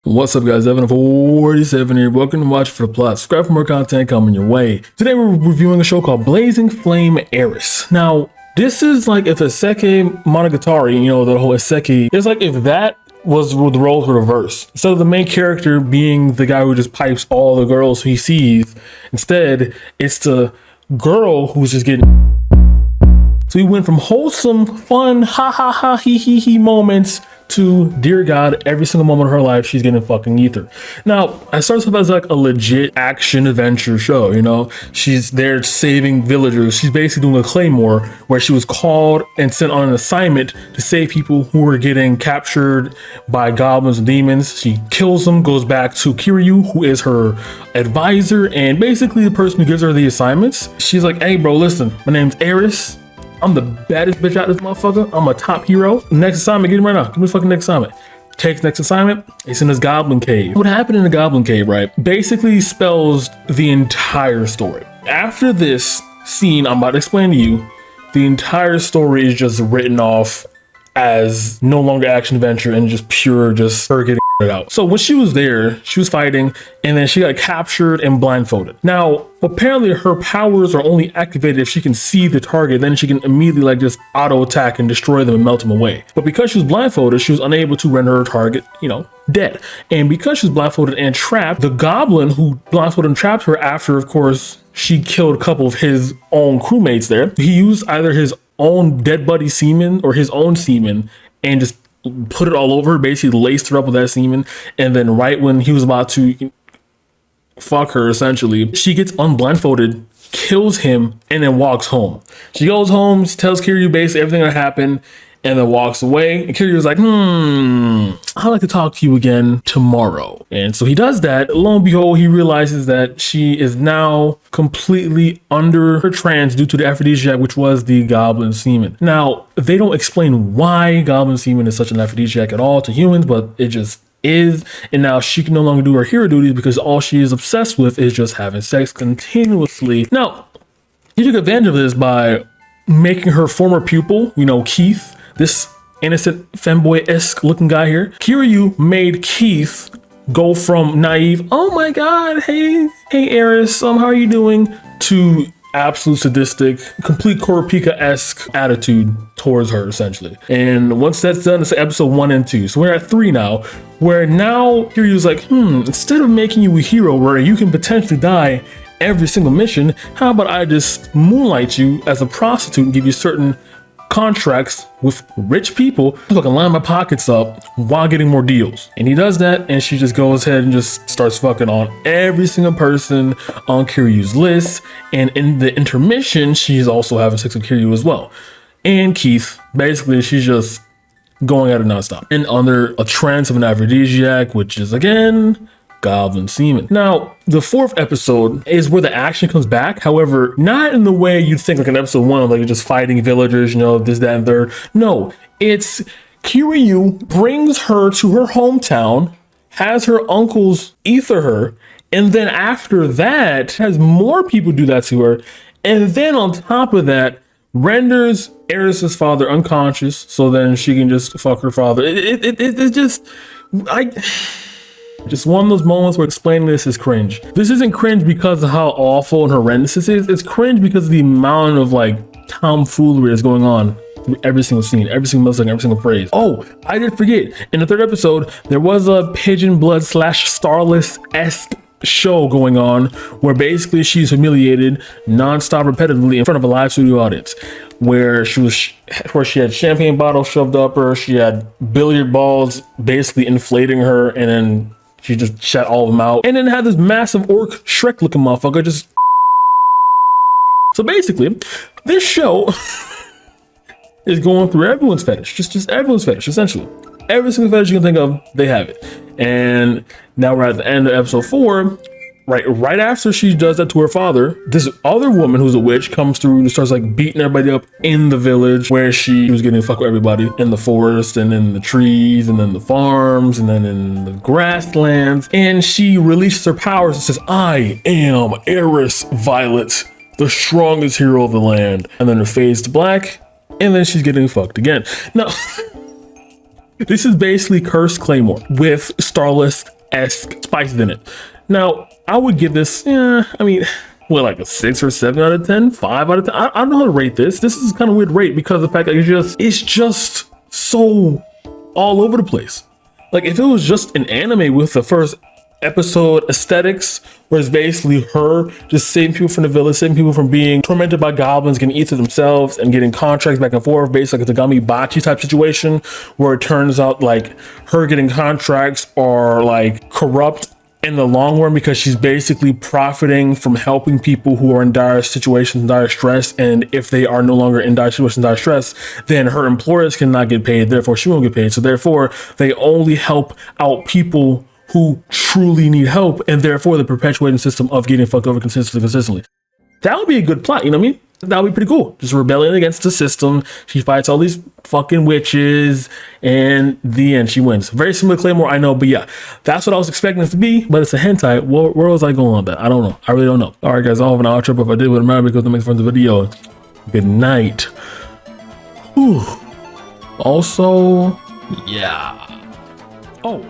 What's up guys, Evan47 here. Welcome to Watch for the Plot. Subscribe for more content coming your way. Today we're reviewing a show called Blazing Flame Eris. Now, this is like if Isekai Monogatari, you know, the whole Isekai, it's like if that was the roles were reversed. Instead of the main character being the guy who just pipes all the girls he sees, instead it's the girl who's just getting... So we went from wholesome, fun, ha ha ha, he he moments to, dear God, every single moment of her life, she's getting fucking ether. Now, I started off as like a legit action adventure show, you know? She's there saving villagers. She's basically doing a claymore where she was called and sent on an assignment to save people who were getting captured by goblins and demons. She kills them, goes back to Kiryu, who is her advisor, and basically the person who gives her the assignments. She's like, hey bro, listen, my name's Eris. I'm the baddest bitch out of this motherfucker. I'm a top hero. Next assignment, get him right now. Give me the fucking next assignment. Takes next assignment. It's in this goblin cave. What happened in the goblin cave, right, basically spells the entire story. After this scene I'm about to explain to you, the entire story is just written off as no longer action adventure and just pure, just her getting it out. So when she was there, she was fighting and then she got captured and blindfolded. Now, apparently her powers are only activated if she can see the target, then she can immediately like just auto attack and destroy them and melt them away. But because she was blindfolded, she was unable to render her target, you know, dead. And because she was blindfolded and trapped, the goblin who blindfolded and trapped her after, of course, she killed a couple of his own crewmates there, he used either his own dead buddy semen or his own semen and just put it all over her, basically laced her up with that semen. And then right when he was about to fuck her, essentially, she gets unblindfolded, kills him, and then walks home. She goes home, tells Kiryu basically everything that happened, and then walks away. And Kiryu's like, I'd like to talk to you again tomorrow. And so he does that. Lo and behold, he realizes that she is now completely under her trance due to the aphrodisiac, which was the goblin semen. Now, they don't explain why goblin semen is such an aphrodisiac at all to humans, but it just is. And now she can no longer do her hero duties because all she is obsessed with is just having sex continuously. Now, he took advantage of this by making her former pupil, you know, Keith, this innocent femboy-esque looking guy here. Kiryu made Keith go from naive, oh my god, hey Eris, how are you doing, to absolute sadistic, complete Kurapika-esque attitude towards her, essentially. And once that's done, it's episode 1 and 2. So we're at 3 now, where now Kiryu's like, instead of making you a hero where you can potentially die every single mission, how about I just moonlight you as a prostitute and give you certain contracts with rich people so I can line my pockets up while getting more deals. And he does that, and she just goes ahead and just starts fucking on every single person on Kiryu's list. And in the intermission, she's also having sex with Kiryu as well. And Keith, basically, she's just going at it nonstop and under a trance of an aphrodisiac, which is again goblin semen. Now, the 4th episode is where the action comes back. However, not in the way you'd think like in episode 1, like you're just fighting villagers, you know, this, that, and third. No, it's Kiryu brings her to her hometown, has her uncles ether her, and then after that, has more people do that to her. And then on top of that, renders Eris's father unconscious, so then she can just fuck her father. It's just... Just one of those moments where explaining this is cringe. This isn't cringe because of how awful and horrendous this is. It's cringe because of the amount of like tomfoolery that's going on through every single scene, every single millisecond, every single phrase. Oh, I did forget. In the 3rd episode, there was a pigeon blood / Starless-esque show going on where basically she's humiliated non-stop repetitively in front of a live studio audience, where she had champagne bottles shoved up her, she had billiard balls basically inflating her, and then she just shut all of them out, and then had this massive orc Shrek looking motherfucker just... So basically, this show is going through everyone's fetish, just everyone's fetish, essentially. Every single fetish you can think of, they have it. And now we're at the end of episode 4. Right after she does that to her father, this other woman who's a witch comes through and starts like beating everybody up in the village where she was getting fucked with everybody in the forest and in the trees and then the farms and then in the grasslands. And she releases her powers and says, I am Eris Violet, the strongest hero of the land. And then her fades to black, and then she's getting fucked again. Now, This is basically Cursed Claymore with Starless-esque spices in it. Now, I would give this, I mean, what, like a 6 or 7 out of 10, 5 out of 10. I don't know how to rate this. This is kind of weird rate because of the fact that it's just so all over the place. Like if it was just an anime with the first episode aesthetics, where it's basically her just saving people from the village, saving people from being tormented by goblins, getting eaten themselves, and getting contracts back and forth, basically like a Tagami Bachi type situation, where it turns out like her getting contracts are like corrupt in the long run because she's basically profiting from helping people who are in dire situations, dire stress, and if they are no longer in dire situations, dire stress, then her employers cannot get paid, therefore she won't get paid. So therefore they only help out people who truly need help, and therefore the perpetuating system of getting fucked over consistently. That would be a good plot, you know what I mean? That would be pretty cool. Just rebelling against the system. She fights all these fucking witches, and the end, she wins. Very similar to Claymore, I know, but yeah, that's what I was expecting it to be, but it's a hentai. Where was I going on that? I don't know. I really don't know. All right, guys, I'll have an outro, but if I did, wouldn't matter because it makes fun of the video. Good night. Whew. Also, yeah. Oh.